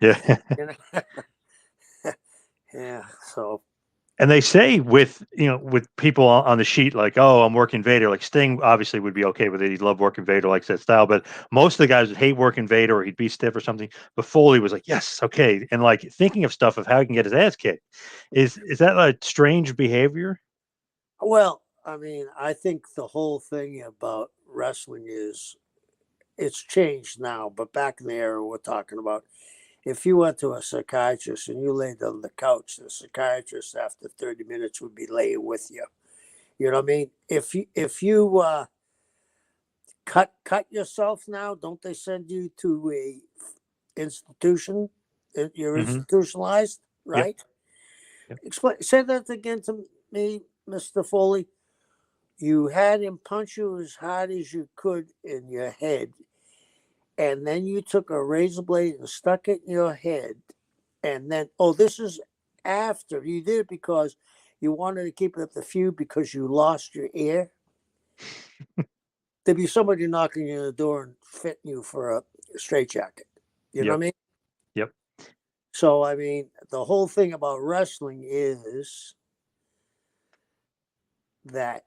you know, yeah. So And they say with people on the sheet like, oh, I'm working Vader. Like Sting obviously would be okay with it. He loved working Vader, likes that style. But most of the guys would hate working Vader or he'd be stiff or something. But Foley was like, yes, okay, and like thinking of stuff of how he can get his ass kicked. Is that a strange behavior? well, I mean, I think the whole thing about wrestling is it's changed now, but back in the era we're talking about, if you went to a psychiatrist and you laid on the couch, the psychiatrist after 30 minutes would be laying with you. You know what I mean? If you cut yourself now, don't they send you to a institution? You're Hmm. institutionalized, Yep. right? Yep. Explain. Say that again to me, Mr. Foley. You had him punch you as hard as you could in your head, and then you took a razor blade and stuck it in your head, and then this is after you did it because you wanted to keep up the feud because you lost your ear. There'd be somebody knocking you on the door and fitting you for a straitjacket. You know what I Yep. mean? Yep. So I mean, the whole thing about wrestling is that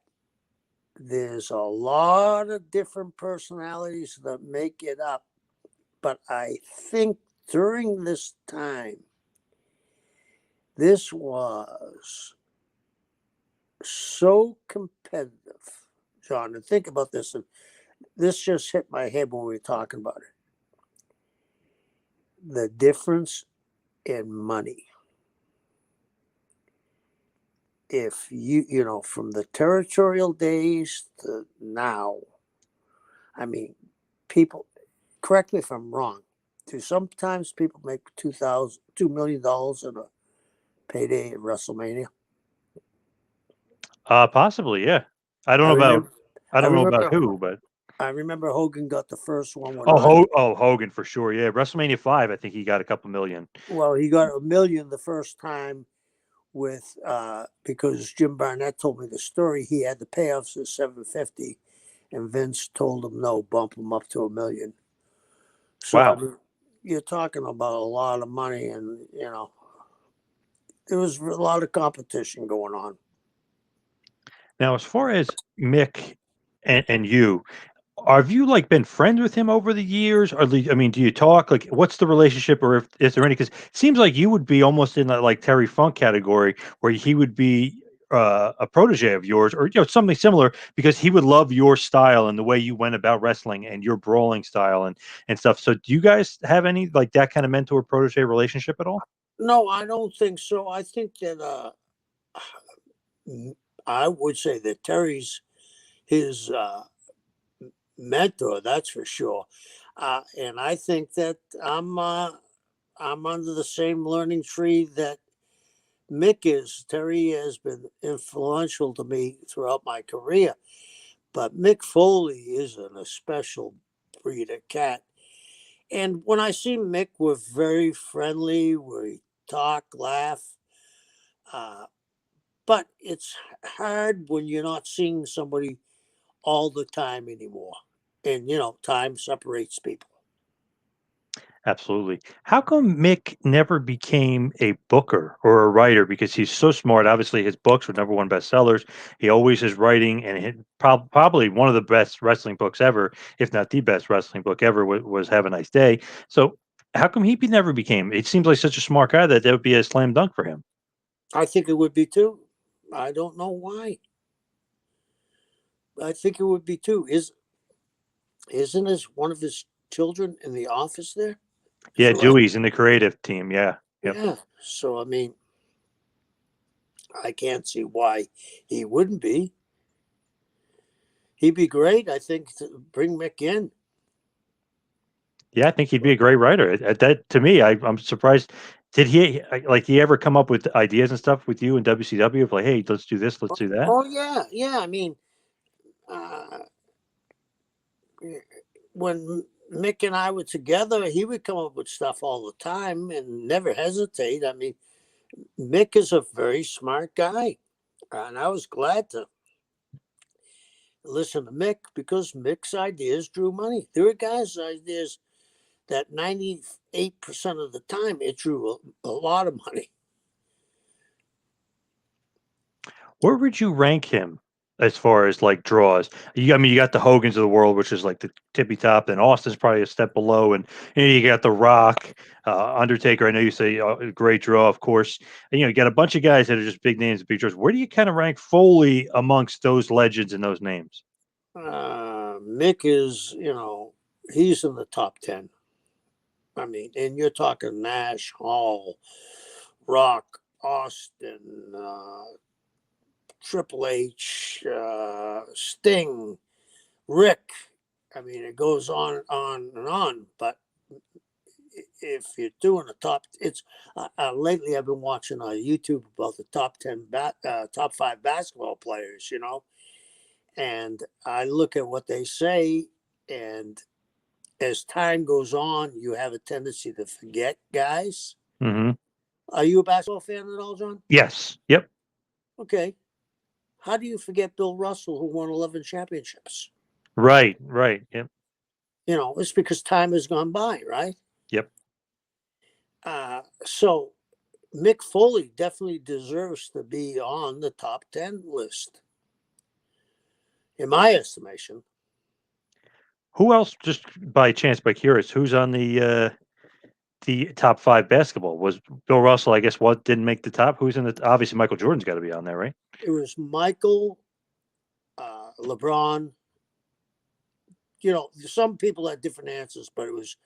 there's a lot of different personalities that make it up. But I think during this time, this was so competitive, John. And think about this. And this just hit my head when we were talking about it. The difference in money. If from the territorial days to now, I mean, people, correct me if I'm wrong. Do sometimes people make $2 million in a payday at WrestleMania? Possibly, yeah. I don't I know about remember, I I don't know about remember, who, but I remember Hogan got the first one with 100. Hogan for sure. Yeah, WrestleMania 5, I think he got a couple million. Well, he got a million the first time with because Jim Barnett told me the story. He had the payoffs at 750, and Vince told him no, bump him up to a million. So I Wow. mean, you're talking about a lot of money, and there was a lot of competition going on. Now, as far as Mick and you, have you like been friends with him over the years? Or I mean, do you talk? Like, what's the relationship, or if is there any? Because it seems like you would be almost in that like Terry Funk category, where he would be a protege of yours, or something similar, because he would love your style and the way you went about wrestling and your brawling style and stuff. So, do you guys have any like that kind of mentor protege relationship at all? No, I don't think so. I think that I would say that Terry's his mentor, that's for sure. And I think that I'm under the same learning tree that Mick is. Terry has been influential to me throughout my career, but Mick Foley is a special breed of cat. And when I see Mick, we're very friendly. We talk, laugh. Uh, but it's hard when you're not seeing somebody all the time anymore. And, time separates people. Absolutely. How come Mick never became a booker or a writer? Because he's so smart. Obviously, his books were #1 bestsellers. He always is writing, and probably one of the best wrestling books ever, if not the best wrestling book ever, was Have a Nice Day. So, how come he never became? It seems like such a smart guy that would be a slam dunk for him. I think it would be too. I don't know why. I think it would be too. Isn't his one of his children in the office there? Yeah, So right? Dewey's in the creative team. Yeah. Yep. Yeah. So I mean, I can't see why he wouldn't be. He'd be great. I think to bring Mick in. Yeah, I think he'd be a great writer. That to me, I'm surprised. Did he ever come up with ideas and stuff with you in WCW of like, hey, let's do this, let's do that? Oh yeah, yeah. I mean, uh, when Mick and I were together, he would come up with stuff all the time and never hesitate. I mean, Mick is a very smart guy, and I was glad to listen to Mick because Mick's ideas drew money. There were guys' ideas that 98% of the time it drew a lot of money. Where would you rank him as far as like draws? I mean, you got the Hogans of the world, which is like the tippy top, and Austin's probably a step below, and you got the Rock, Undertaker. I know you say a great draw, of course. And, you got a bunch of guys that are just big names, big draws. Where do you kind of rank Foley amongst those legends and those names? Mick is, he's in the top 10. I mean, and you're talking Nash, Hall, Rock, Austin, Triple H, Sting, Rick. I mean, it goes on and on. But if you're doing a top, it's lately I've been watching on YouTube about the top 10, top 5 basketball players, and I look at what they say, and as time goes on, you have a tendency to forget guys. Hmm. Are you a basketball fan at all, John? Yes. Yep. Okay. How do you forget Bill Russell, who won 11 championships? Right. Right. Yep. It's because time has gone by, right? Yep. So Mick Foley definitely deserves to be on the top 10 list, in my estimation. Who else? Just by chance, by curious, who's on the top 5 basketball? Was Bill Russell? I guess what didn't make the top. Who's in the? Obviously, Michael Jordan's got to be on there, right? It was Michael, LeBron. Some people had different answers, but it was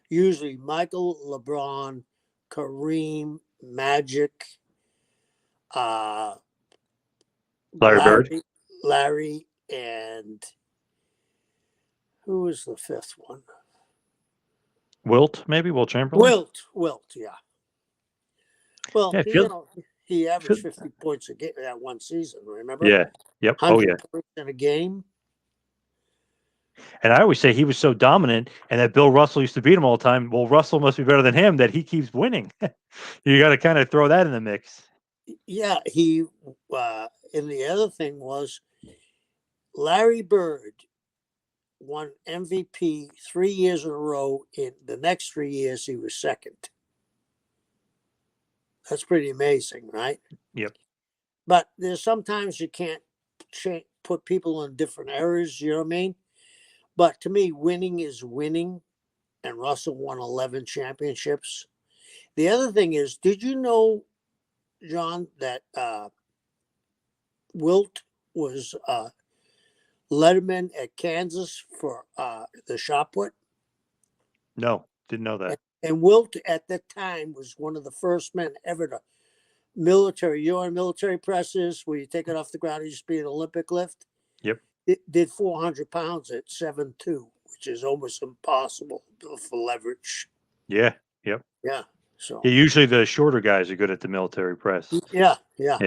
usually Michael, LeBron, Kareem, Magic, uh, Larry Bird, Larry, and who was the fifth one? Wilt, maybe Wilt Chamberlain. Wilt, yeah. Well, Yeah, he feel, averaged 50 points a game that one season. Remember? yeah, yep. Oh 100 yeah. points in a game. And I always say he was so dominant, and that Bill Russell used to beat him all the time. Well, Russell must be better than him that he keeps winning. You got to kind of throw that in the mix. Yeah, he. And the other thing was Larry Bird won MVP 3 years in a row. In the next 3 years, he was second. That's pretty amazing, right? Yep. But there's sometimes you can't put people in different eras. You know what I mean? But to me, winning is winning, and Russell won 11 championships. The other thing is, did you know, John, that Wilt was letterman at Kansas for the shot put? No, didn't know that. And Wilt at that time was one of the first men ever to military. Military presses where you take it off the ground and just be an Olympic lift. Yep. It did 400 pounds at 7'2", which is almost impossible for leverage. Yeah. Yep. Yeah. So. Yeah, usually the shorter guys are good at the military press. Yeah. Yeah.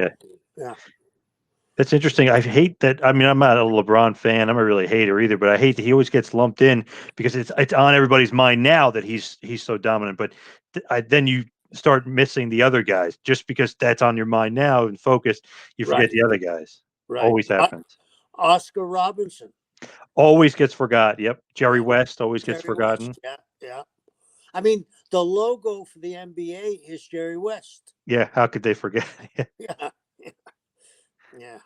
That's interesting. I hate that. I mean, I'm not a LeBron fan. I'm not really a hater either, but I hate that he always gets lumped in because it's on everybody's mind now that he's so dominant. But then you start missing the other guys just because that's on your mind now and focused. You forget the other guys. Right. Always happens. Oscar Robinson Always gets forgot. Yep. Jerry West always gets forgotten. West. Yeah. I mean, the logo for the NBA is Jerry West. Yeah, how could they forget? Yeah, yeah,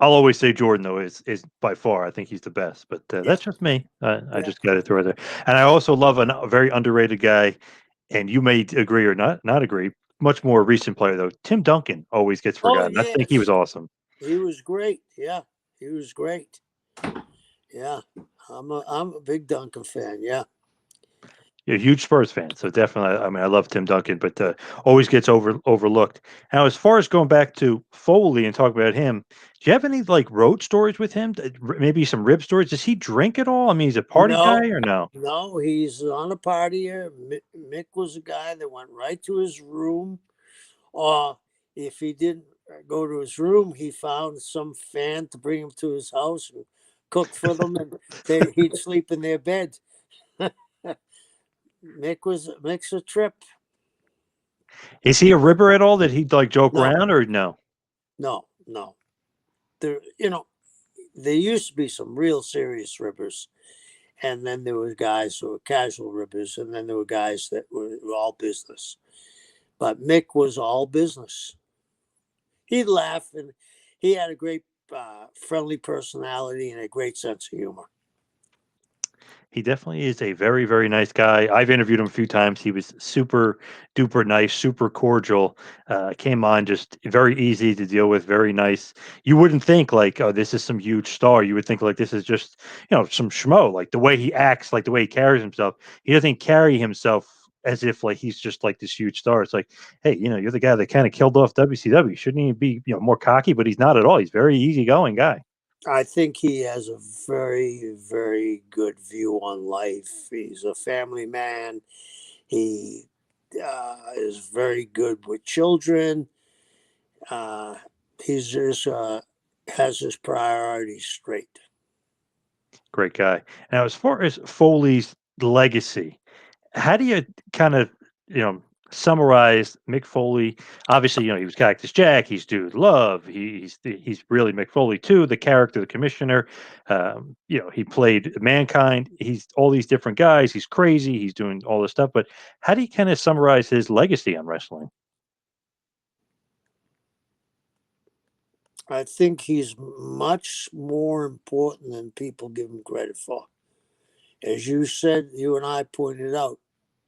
I'll always say Jordan though is by far. I think he's the best, but yeah, that's just me. I yeah. just got to throw it there. And I also love a very underrated guy, and you may agree or not agree. Much more recent player though. Tim Duncan always gets Oh forgotten. I think he was yes, awesome. he was great. Yeah, he was great. Yeah, I'm a big Duncan fan. Yeah. You're a huge Spurs fan, so definitely. I mean, I love Tim Duncan, but always gets overlooked. Now, as far as going back to Foley and talking about him, do you have any like road stories with him? Maybe some rib stories? Does he drink at all? I mean, he's a party No, guy or no? no, he's on a partier. Mick was a guy that went right to his room, or if he didn't go to his room, he found some fan to bring him to his house and cook for them, and he'd sleep in their bed. Mick's a trip. Is he a ribber at all? Did he like joke No, around or no? no, no. There used to be some real serious rippers, and then there were guys who were casual rippers, and then there were guys that were all business. But Mick was all business. He'd laugh, and he had a great, friendly personality and a great sense of humor. He definitely is a very, very nice guy. I've interviewed him a few times. He was super duper nice, super cordial. Came on just very easy to deal with, very nice. You wouldn't think like, oh, this is some huge star. You would think like this is just, some schmo. Like the way he acts, like the way he carries himself. He doesn't carry himself as if like he's just like this huge star. It's like, hey, you're the guy that kind of killed off WCW. Shouldn't he be, more cocky? But he's not at all. He's a very easygoing guy. I think he has a very, very good view on life. He's a family man. He is very good with children. Uh, he's just has his priorities straight. Great guy. Now, as far as Foley's legacy, how do you kind of, you know, summarize Mick Foley? Obviously, he was Cactus Jack. He's Dude Love. He's really Mick Foley too. The character, the commissioner. He played Mankind. He's all these different guys. He's crazy. He's doing all this stuff. But how do you kind of summarize his legacy on wrestling? I think he's much more important than people give him credit for. As you said, you and I pointed out,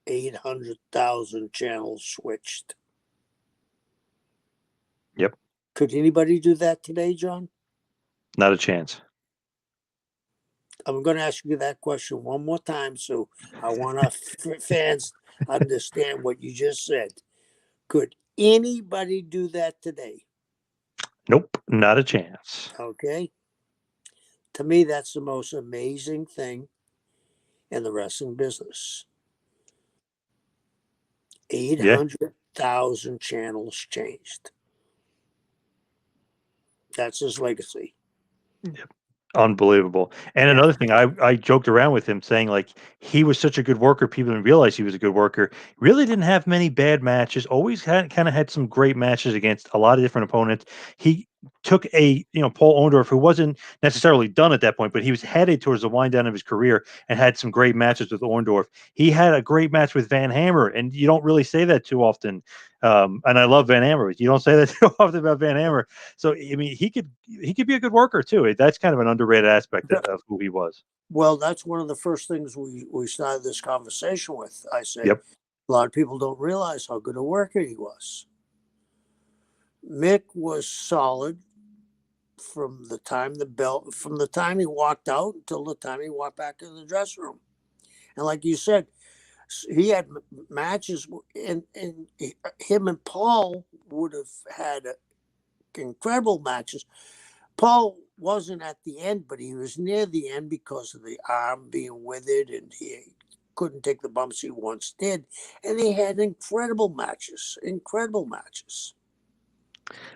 800,000 channels switched. Yep, Could anybody do that today, John? not a chance. I'm going to ask you that question one more time, so I want our fans understand what you just said. Could anybody do that today? Nope, not a chance. Okay. To me, that's the most amazing thing in the wrestling business. Yeah. 800,000 channels changed. That's his legacy. Unbelievable. And Yeah. another thing, I joked around with him saying like he was such a good worker, people didn't realize he was a good worker. Really didn't have many bad matches. Always had kind of had some great matches against a lot of different opponents. He took Paul Orndorff, who wasn't necessarily done at that point, but he was headed towards the wind down of his career and had some great matches with Orndorff. He had a great match with Van Hammer, and you don't really say that too often. And I love Van Hammer. You don't say that too often about Van Hammer. So I mean, he could be a good worker too. That's kind of an underrated aspect of who he was. Well, that's one of the first things we started this conversation with. I said, Yep. a lot of people don't realize how good a worker he was. Mick was solid from from the time he walked out until the time he walked back in the dressing room. And like you said, he had matches, and him and Paul would have had incredible matches. Paul wasn't at the end, but he was near the end because of the arm being withered, and he couldn't take the bumps he once did. And they had incredible matches, incredible matches.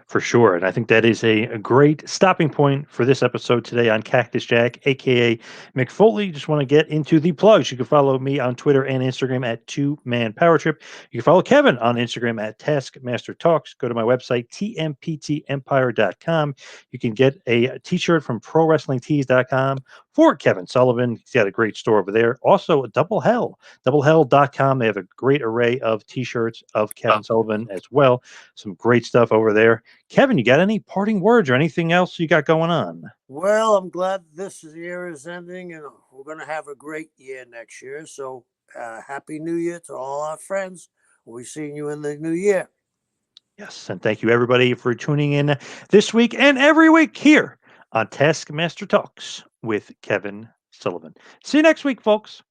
For sure. And I think that is a great stopping point for this episode today on Cactus Jack, aka Mick Foley. Just want to get into the plugs. You can follow me on Twitter and Instagram at Two Man Power Trip. You can follow Kevin on Instagram at Taskmaster Talks. Go to my website, tmptempire.com. You can get a t-shirt from prowrestlingtees.com for Kevin Sullivan. He's got a great store over there. Also, Double Hell, doublehell.com. They have a great array of t-shirts of Kevin Sullivan as well. Some great stuff over there. Kevin, you got any parting words or anything else you got going on? Well, I'm glad this year is ending, and we're going to have a great year next year. So, Happy New Year to all our friends. We'll be seeing you in the new year. Yes, and thank you everybody for tuning in this week and every week here on Taskmaster Talks with Kevin Sullivan. See you next week, folks.